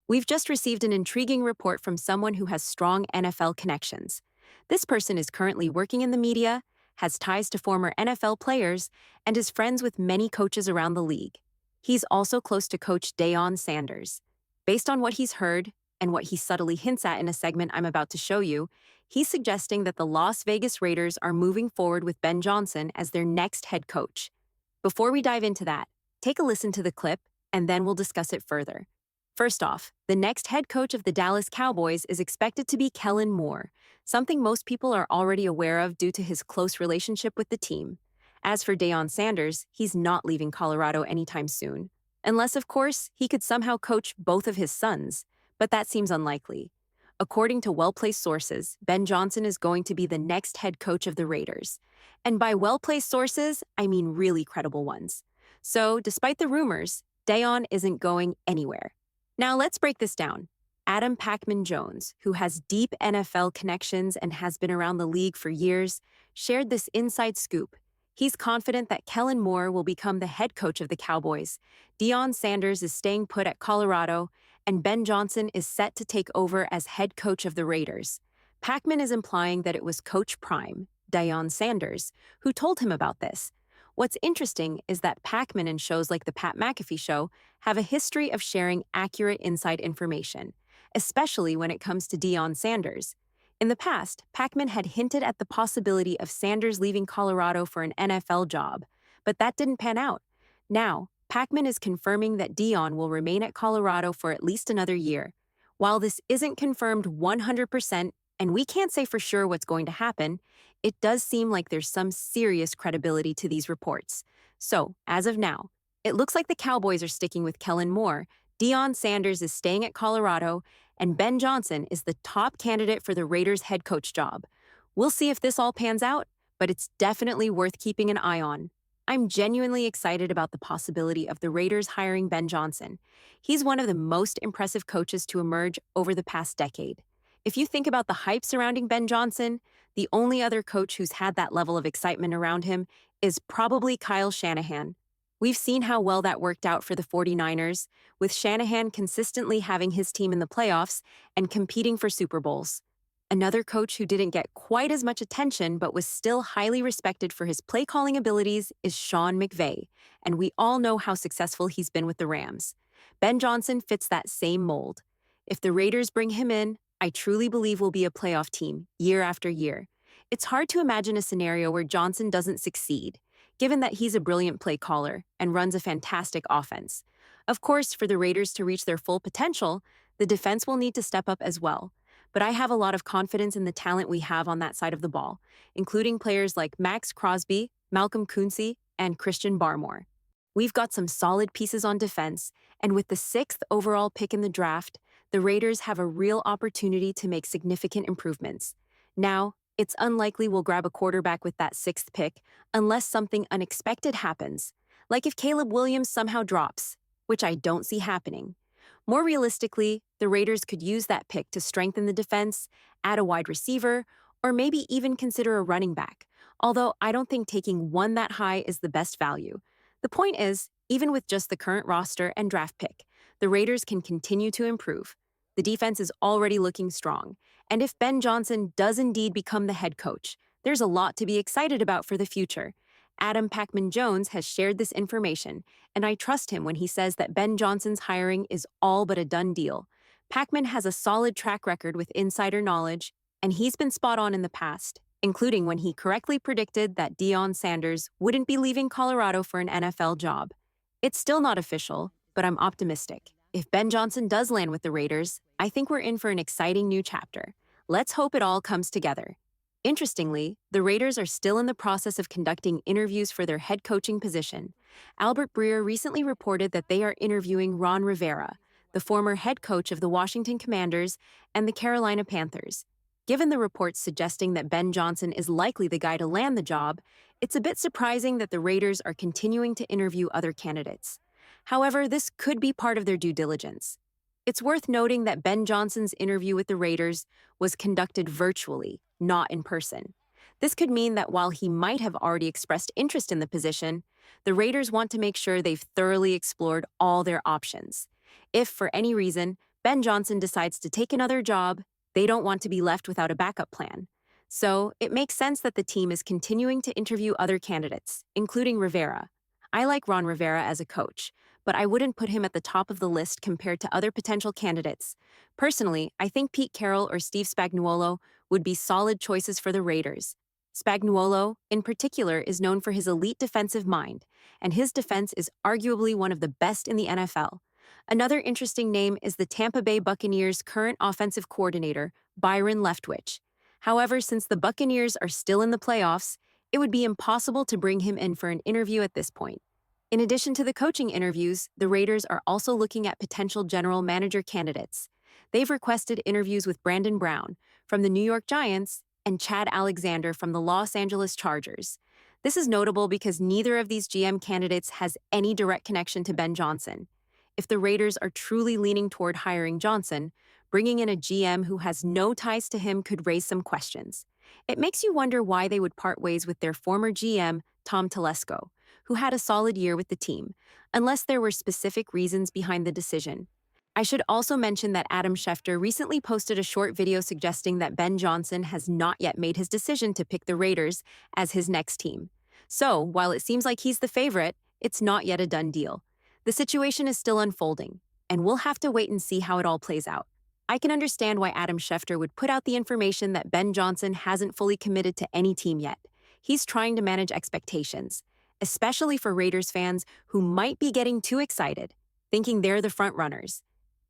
We've just received an intriguing report from someone who has strong NFL connections. This person is currently working in the media, has ties to former NFL players, and is friends with many coaches around the league. He's also close to Coach Deion Sanders. Based on what he's heard and what he subtly hints at in a segment I'm about to show you, he's suggesting that the Las Vegas Raiders are moving forward with Ben Johnson as their next head coach. Before we dive into that, take a listen to the clip, and then we'll discuss it further. First off, the next head coach of the Dallas Cowboys is expected to be Kellen Moore, something most people are already aware of due to his close relationship with the team. As for Deion Sanders, he's not leaving Colorado anytime soon. Unless, of course, he could somehow coach both of his sons, but that seems unlikely. According to well-placed sources, Ben Johnson is going to be the next head coach of the Raiders. And by well-placed sources, I mean really credible ones. So, despite the rumors, Deion isn't going anywhere. Now let's break this down. Adam Packman-Jones, who has deep NFL connections and has been around the league for years, shared this inside scoop. He's confident that Kellen Moore will become the head coach of the Cowboys. Deion Sanders is staying put at Colorado, and Ben Johnson is set to take over as head coach of the Raiders. Packman is implying that it was Coach Prime, Deion Sanders, who told him about this. What's interesting is that Packman and shows like The Pat McAfee Show have a history of sharing accurate inside information, especially when it comes to Deion Sanders. In the past, Packman had hinted at the possibility of Sanders leaving Colorado for an NFL job, but that didn't pan out. Now, Packman is confirming that Deion will remain at Colorado for at least another year. While this isn't confirmed 100%, and we can't say for sure what's going to happen, it does seem like there's some serious credibility to these reports. So, as of now, it looks like the Cowboys are sticking with Kellen Moore, Deion Sanders is staying at Colorado, and Ben Johnson is the top candidate for the Raiders head coach job. We'll see if this all pans out, but it's definitely worth keeping an eye on. I'm genuinely excited about the possibility of the Raiders hiring Ben Johnson. He's one of the most impressive coaches to emerge over the past decade. If you think about the hype surrounding Ben Johnson, the only other coach who's had that level of excitement around him is probably Kyle Shanahan. We've seen how well that worked out for the 49ers, with Shanahan consistently having his team in the playoffs and competing for Super Bowls. Another coach who didn't get quite as much attention but was still highly respected for his play-calling abilities is Sean McVay, and we all know how successful he's been with the Rams. Ben Johnson fits that same mold. If the Raiders bring him in, I truly believe we'll be a playoff team year after year. It's hard to imagine a scenario where Johnson doesn't succeed, given that he's a brilliant play caller and runs a fantastic offense. Of course, for the Raiders to reach their full potential, the defense will need to step up as well. But I have a lot of confidence in the talent we have on that side of the ball, including players like Max Crosby, Malcolm Kuntz, and Christian Barmore. We've got some solid pieces on defense, and with the 6th overall pick in the draft, the Raiders have a real opportunity to make significant improvements. Now, it's unlikely we'll grab a quarterback with that 6th pick unless something unexpected happens, like if Caleb Williams somehow drops, which I don't see happening. More realistically, the Raiders could use that pick to strengthen the defense, add a wide receiver, or maybe even consider a running back, although I don't think taking one that high is the best value. The point is, even with just the current roster and draft pick, the Raiders can continue to improve. The defense is already looking strong, and if Ben Johnson does indeed become the head coach, there's a lot to be excited about for the future. Adam Packman-Jones has shared this information, and I trust him when he says that Ben Johnson's hiring is all but a done deal. Packman has a solid track record with insider knowledge, and he's been spot on in the past, including when he correctly predicted that Deion Sanders wouldn't be leaving Colorado for an NFL job. It's still not official, but I'm optimistic. If Ben Johnson does land with the Raiders, I think we're in for an exciting new chapter. Let's hope it all comes together. Interestingly, the Raiders are still in the process of conducting interviews for their head coaching position. Albert Breer recently reported that they are interviewing Ron Rivera, the former head coach of the Washington Commanders and the Carolina Panthers. Given the reports suggesting that Ben Johnson is likely the guy to land the job, it's a bit surprising that the Raiders are continuing to interview other candidates. However, this could be part of their due diligence. It's worth noting that Ben Johnson's interview with the Raiders was conducted virtually, not in person. This could mean that while he might have already expressed interest in the position, the Raiders want to make sure they've thoroughly explored all their options. If, for any reason, Ben Johnson decides to take another job, they don't want to be left without a backup plan. So, it makes sense that the team is continuing to interview other candidates, including Rivera. I like Ron Rivera as a coach, but I wouldn't put him at the top of the list compared to other potential candidates. Personally, I think Pete Carroll or Steve Spagnuolo would be solid choices for the Raiders. Spagnuolo, in particular, is known for his elite defensive mind, and his defense is arguably one of the best in the NFL. Another interesting name is the Tampa Bay Buccaneers' current offensive coordinator, Byron Leftwich. However, since the Buccaneers are still in the playoffs, it would be impossible to bring him in for an interview at this point. In addition to the coaching interviews, the Raiders are also looking at potential general manager candidates. They've requested interviews with Brandon Brown from the New York Giants and Chad Alexander from the Los Angeles Chargers. This is notable because neither of these GM candidates has any direct connection to Ben Johnson. If the Raiders are truly leaning toward hiring Johnson, bringing in a GM who has no ties to him could raise some questions. It makes you wonder why they would part ways with their former GM, Tom Telesco, who had a solid year with the team, unless there were specific reasons behind the decision. I should also mention that Adam Schefter recently posted a short video suggesting that Ben Johnson has not yet made his decision to pick the Raiders as his next team. So, while it seems like he's the favorite, it's not yet a done deal. The situation is still unfolding, and we'll have to wait and see how it all plays out. I can understand why Adam Schefter would put out the information that Ben Johnson hasn't fully committed to any team yet. He's trying to manage expectations, especially for Raiders fans who might be getting too excited, thinking they're the front runners.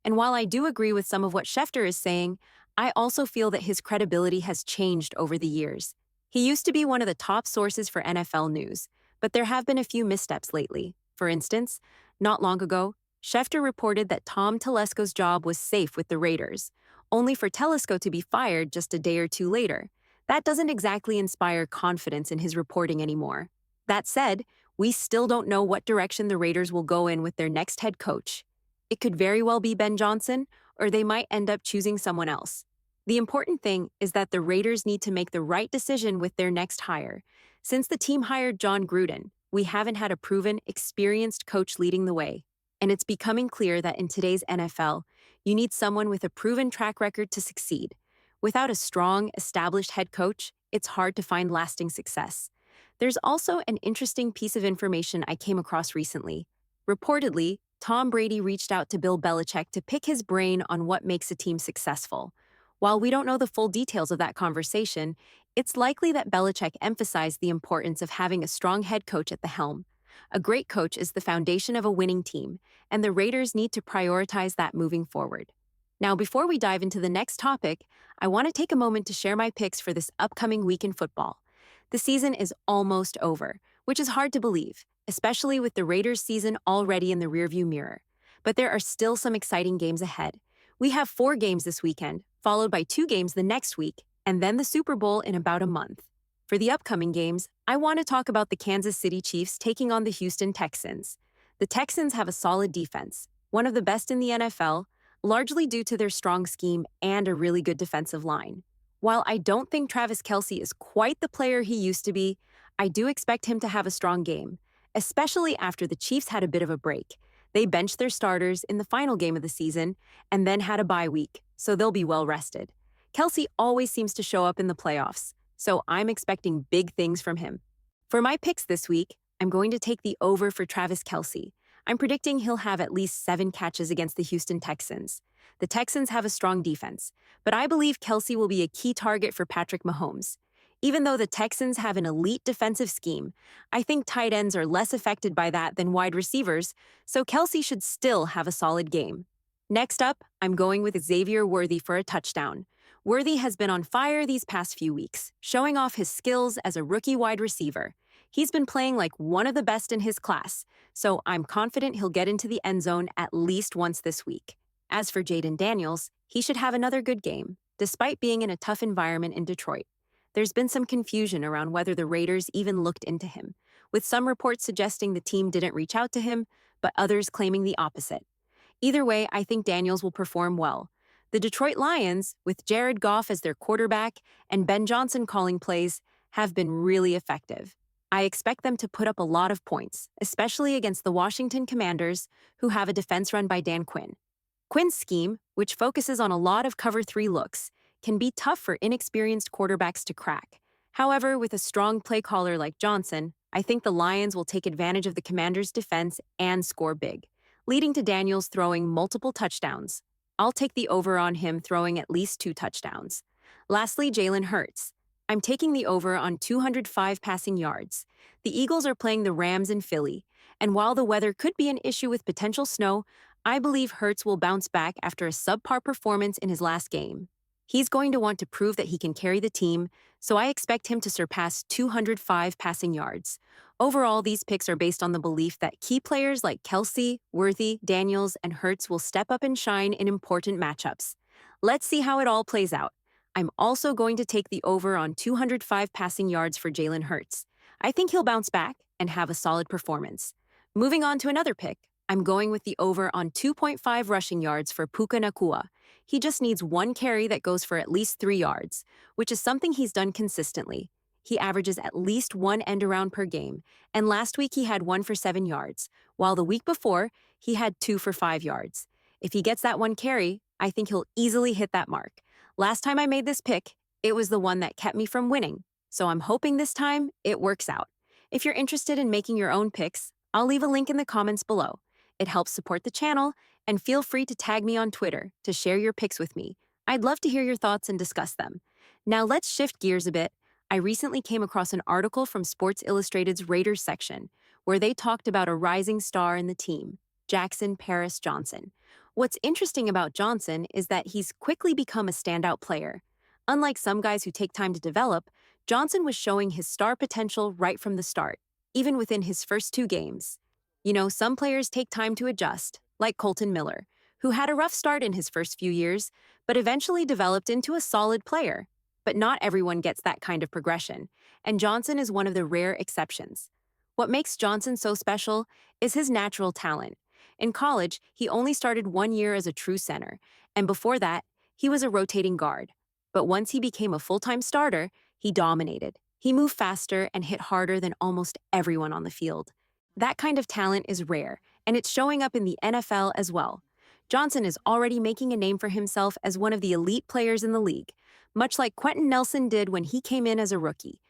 And while I do agree with some of what Schefter is saying, I also feel that his credibility has changed over the years. He used to be one of the top sources for NFL news, but there have been a few missteps lately. For instance, not long ago, Schefter reported that Tom Telesco's job was safe with the Raiders, only for Telesco to be fired just a day or two later. That doesn't exactly inspire confidence in his reporting anymore. That said, we still don't know what direction the Raiders will go in with their next head coach. It could very well be Ben Johnson, or they might end up choosing someone else. The important thing is that the Raiders need to make the right decision with their next hire. Since the team hired John Gruden, we haven't had a proven, experienced coach leading the way. And it's becoming clear that in today's NFL, you need someone with a proven track record to succeed. Without a strong, established head coach, it's hard to find lasting success. There's also an interesting piece of information I came across recently. Reportedly, Tom Brady reached out to Bill Belichick to pick his brain on what makes a team successful. While we don't know the full details of that conversation, it's likely that Belichick emphasized the importance of having a strong head coach at the helm. A great coach is the foundation of a winning team, and the Raiders need to prioritize that moving forward. Now, before we dive into the next topic, I want to take a moment to share my picks for this upcoming week in football. The season is almost over, which is hard to believe, especially with the Raiders' season already in the rearview mirror. But there are still some exciting games ahead. We have 4 games this weekend, followed by 2 games the next week, and then the Super Bowl in about a month. For the upcoming games, I want to talk about the Kansas City Chiefs taking on the Houston Texans. The Texans have a solid defense, one of the best in the NFL, largely due to their strong scheme and a really good defensive line. While I don't think Travis Kelce is quite the player he used to be, I do expect him to have a strong game, especially after the Chiefs had a bit of a break. They benched their starters in the final game of the season and then had a bye week, so they'll be well rested. Kelce always seems to show up in the playoffs, so I'm expecting big things from him. For my picks this week, I'm going to take the over for Travis Kelce. I'm predicting he'll have at least 7 catches against the Houston Texans. The Texans have a strong defense, but I believe Kelce will be a key target for Patrick Mahomes. Even though the Texans have an elite defensive scheme, I think tight ends are less affected by that than wide receivers, so Kelce should still have a solid game. Next up, I'm going with Xavier Worthy for a touchdown. Worthy has been on fire these past few weeks, showing off his skills as a rookie wide receiver. He's been playing like one of the best in his class, so I'm confident he'll get into the end zone at least once this week. As for Jaden Daniels, he should have another good game, despite being in a tough environment in Detroit. There's been some confusion around whether the Raiders even looked into him, with some reports suggesting the team didn't reach out to him, but others claiming the opposite. Either way, I think Daniels will perform well. The Detroit Lions, with Jared Goff as their quarterback and Ben Johnson calling plays, have been really effective. I expect them to put up a lot of points, especially against the Washington Commanders, who have a defense run by Dan Quinn. Quinn's scheme, which focuses on a lot of cover three looks, can be tough for inexperienced quarterbacks to crack. However, with a strong play caller like Johnson, I think the Lions will take advantage of the Commanders' defense and score big, leading to Daniels throwing multiple touchdowns. I'll take the over on him throwing at least 2 touchdowns. Lastly, Jalen Hurts. I'm taking the over on 205 passing yards. The Eagles are playing the Rams in Philly, and while the weather could be an issue with potential snow, I believe Hurts will bounce back after a subpar performance in his last game. He's going to want to prove that he can carry the team, so I expect him to surpass 205 passing yards. Overall, these picks are based on the belief that key players like Kelsey, Worthy, Daniels, and Hurts will step up and shine in important matchups. Let's see how it all plays out. I'm also going to take the over on 205 passing yards for Jalen Hurts. I think he'll bounce back and have a solid performance. Moving on to another pick, I'm going with the over on 2.5 rushing yards for Puka Nacua. He just needs one carry that goes for at least 3 yards, which is something he's done consistently. He averages at least one end around per game, and last week he had 1 for 7 yards, while the week before he had 2 for 5 yards. If he gets that one carry, I think he'll easily hit that mark. Last time I made this pick, it was the one that kept me from winning, so I'm hoping this time it works out. If you're interested in making your own picks, I'll leave a link in the comments below. It helps support the channel, and feel free to tag me on Twitter to share your picks with me. I'd love to hear your thoughts and discuss them. Now let's shift gears a bit. I recently came across an article from Sports Illustrated's Raiders section where they talked about a rising star in the team, Jackson Paris Johnson. What's interesting about Johnson is that he's quickly become a standout player. Unlike some guys who take time to develop, Johnson was showing his star potential right from the start, even within his first 2 games. You know, some players take time to adjust, like Colton Miller, who had a rough start in his first few years, but eventually developed into a solid player. But not everyone gets that kind of progression, and Johnson is one of the rare exceptions. What makes Johnson so special is his natural talent. In college, he only started 1 year as a true center, and before that, he was a rotating guard. But once he became a full-time starter, he dominated. He moved faster and hit harder than almost everyone on the field. That kind of talent is rare, and it's showing up in the NFL as well. Johnson is already making a name for himself as one of the elite players in the league, much like Quentin Nelson did when he came in as a rookie.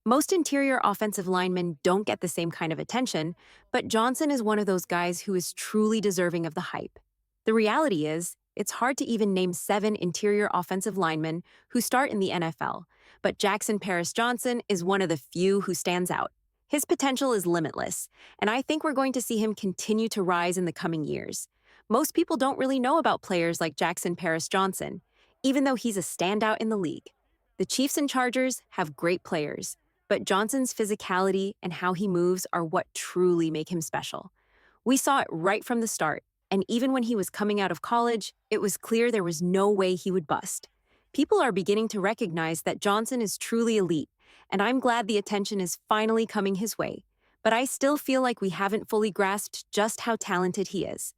Most interior offensive linemen don't get the same kind of attention, but Johnson is one of those guys who is truly deserving of the hype. The reality is, it's hard to even name 7 interior offensive linemen who start in the NFL, but Jackson Paris Johnson is one of the few who stands out. His potential is limitless, and I think we're going to see him continue to rise in the coming years. Most people don't really know about players like Jackson Paris Johnson, even though he's a standout in the league. The Chiefs and Chargers have great players, but Johnson's physicality and how he moves are what truly make him special. We saw it right from the start, and even when he was coming out of college, it was clear there was no way he would bust. People are beginning to recognize that Johnson is truly elite, and I'm glad the attention is finally coming his way. But I still feel like we haven't fully grasped just how talented he is.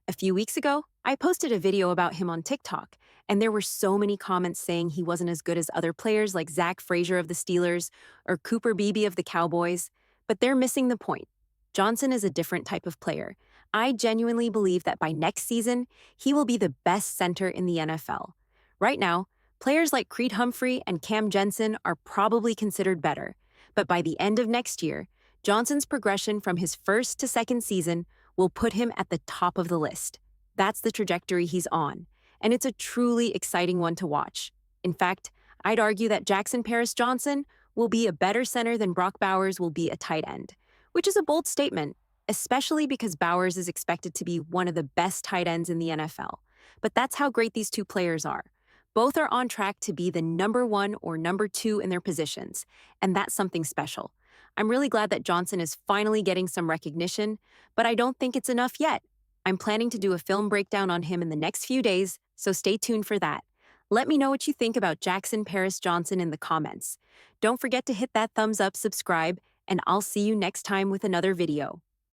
A few weeks ago, I posted a video about him on TikTok, and there were so many comments saying he wasn't as good as other players like Zach Frazier of the Steelers or Cooper Beebe of the Cowboys, but they're missing the point. Johnson is a different type of player. I genuinely believe that by next season, he will be the best center in the NFL. Right now, players like Creed Humphrey and Cam Jensen are probably considered better, but by the end of next year, Johnson's progression from his first to second season will put him at the top of the list. That's the trajectory he's on, and it's a truly exciting one to watch. In fact, I'd argue that Jackson Paris Johnson will be a better center than Brock Bowers will be a tight end, which is a bold statement, especially because Bowers is expected to be one of the best tight ends in the NFL. But that's how great these two players are. Both are on track to be the number 1 or number 2 in their positions, and that's something special. I'm really glad that Johnson is finally getting some recognition, but I don't think it's enough yet. I'm planning to do a film breakdown on him in the next few days, so stay tuned for that. Let me know what you think about Jackson Paris Johnson in the comments. Don't forget to hit that thumbs up, subscribe, and I'll see you next time with another video.